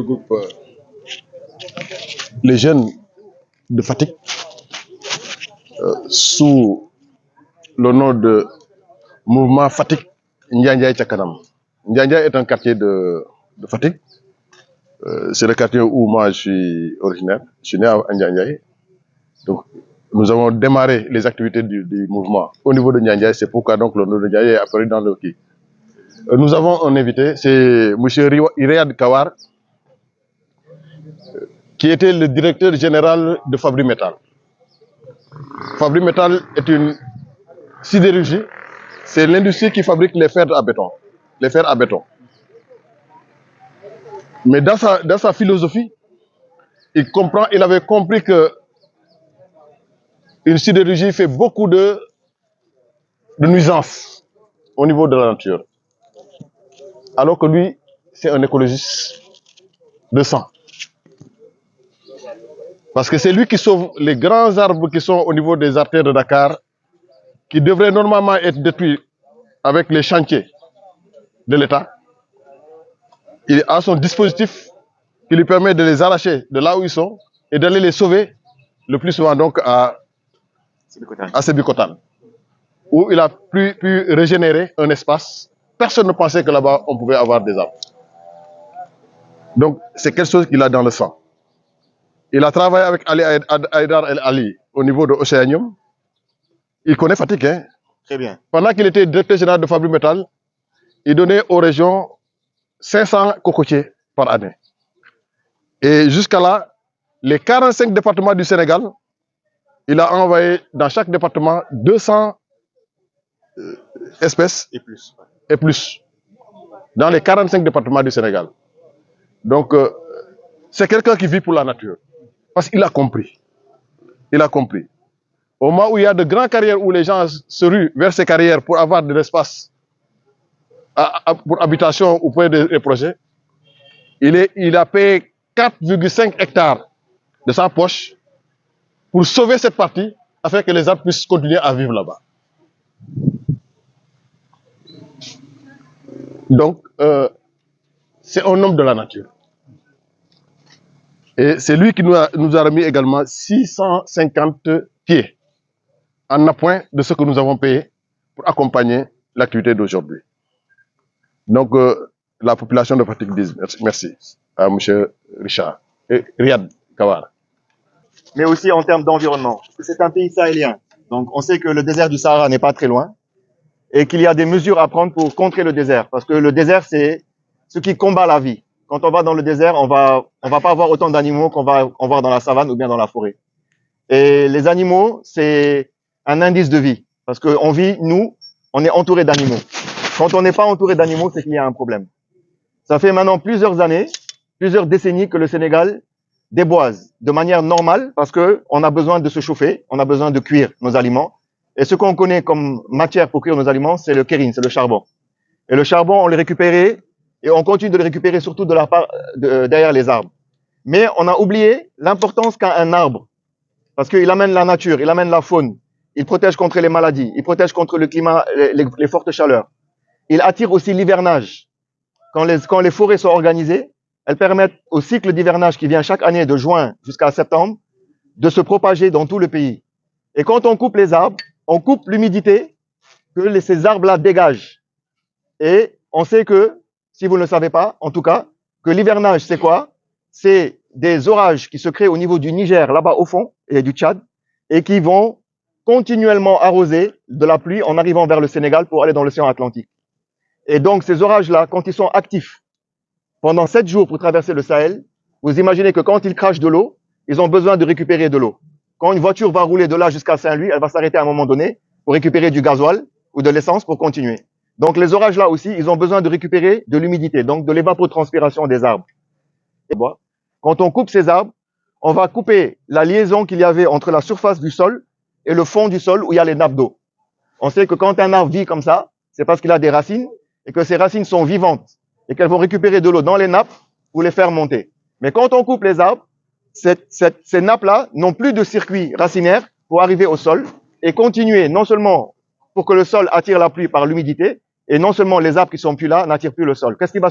regroupe les jeunes de Fatick sous le nom de mouvement Fatick Ndiandiaye ca Kanam. Ndiandiaye est un quartier de Fatick. C'est le quartier où moi je suis originaire. Je suis né à Ndiandiaye. Donc, nous avons démarré les activités du mouvement au niveau de Ndiandiaye. C'est pourquoi donc le nom de Ndiandiaye est apparu dans le qui. Nous avons un invité, c'est M. Riyad Kawar, qui était le directeur général de Fabri Metal. Fabri Metal est une sidérurgie, c'est l'industrie qui fabrique les fers à béton. Les fers à béton. Mais dans sa philosophie, il avait compris que une sidérurgie fait beaucoup de nuisances au niveau de la nature. Alors que lui, c'est un écologiste de sang. Parce que c'est lui qui sauve les grands arbres qui sont au niveau des artères de Dakar, qui devraient normalement être détruits avec les chantiers de l'État. Il a son dispositif qui lui permet de les arracher de là où ils sont et d'aller les sauver le plus souvent donc à Sébikotane, où il a pu régénérer un espace. Personne ne pensait que là-bas on pouvait avoir des arbres. Donc c'est quelque chose qu'il a dans le sang. Il a travaillé avec Ali Haïdar El Ali au niveau de Océanium. Il connaît Fatick, hein? Très bien. Pendant qu'il était directeur général de Fabri Metal, il donnait aux régions 500 cocotiers par année. Et jusqu'à là, les 45 départements du Sénégal, il a envoyé dans chaque département 200 espèces et plus. Dans les 45 départements du Sénégal. Donc, c'est quelqu'un qui vit pour la nature. Parce qu'il a compris. Il a compris. Au moment où il y a de grandes carrières où les gens se ruent vers ces carrières pour avoir de l'espace pour habitation ou pour des projets, il a payé 4,5 hectares de sa poche pour sauver cette partie afin que les arbres puissent continuer à vivre là-bas. Donc, c'est un homme de la nature. Et c'est lui qui nous a remis également 650 pieds en appoint de ce que nous avons payé pour accompagner l'activité d'aujourd'hui. Donc, la population de Fatick dit merci à M. Richard et Riyad Kawar. Mais aussi en termes d'environnement. C'est un pays sahélien. Donc, on sait que le désert du Sahara n'est pas très loin et qu'il y a des mesures à prendre pour contrer le désert. Parce que le désert, c'est ce qui combat la vie. Quand on va dans le désert, on va pas avoir autant d'animaux qu'on va en voir dans la savane ou bien dans la forêt. Et les animaux, c'est un indice de vie. Parce qu'on vit, nous, on est entouré d'animaux. Quand on n'est pas entouré d'animaux, c'est qu'il y a un problème. Ça fait maintenant plusieurs années, plusieurs décennies que le Sénégal déboise de manière normale parce que on a besoin de se chauffer, on a besoin de cuire nos aliments. Et ce qu'on connaît comme matière pour cuire nos aliments, c'est le kérine, c'est le charbon. Et le charbon, on le récupérait et on continue de le récupérer surtout de la part derrière les arbres. Mais on a oublié l'importance qu'a un arbre parce qu'il amène la nature, il amène la faune, il protège contre les maladies, il protège contre le climat, les fortes chaleurs. Il attire aussi l'hivernage. Quand les forêts sont organisées, elles permettent au cycle d'hivernage qui vient chaque année de juin jusqu'à septembre de se propager dans tout le pays. Et quand on coupe les arbres, on coupe l'humidité que ces arbres-là dégagent. Et on sait que, si vous ne le savez pas, en tout cas, que l'hivernage, c'est quoi? C'est des orages qui se créent au niveau du Niger, là-bas au fond, et du Tchad, et qui vont continuellement arroser de la pluie en arrivant vers le Sénégal pour aller dans l'océan Atlantique. Et donc, ces orages-là, quand ils sont actifs pendant 7 jours pour traverser le Sahel, vous imaginez que quand ils crachent de l'eau, ils ont besoin de récupérer de l'eau. Quand une voiture va rouler de là jusqu'à Saint-Louis, elle va s'arrêter à un moment donné pour récupérer du gasoil ou de l'essence pour continuer. Donc, les orages-là aussi, ils ont besoin de récupérer de l'humidité, donc de l'évapotranspiration des arbres. Et quand on coupe ces arbres, on va couper la liaison qu'il y avait entre la surface du sol et le fond du sol où il y a les nappes d'eau. On sait que quand un arbre vit comme ça, c'est parce qu'il a des racines et que ces racines sont vivantes et qu'elles vont récupérer de l'eau dans les nappes pour les faire monter. Mais quand on coupe les arbres, ces nappes-là n'ont plus de circuit racinaire pour arriver au sol et continuer non seulement pour que le sol attire la pluie par l'humidité et non seulement les arbres qui sont plus là n'attirent plus le sol. Qu'est-ce qui va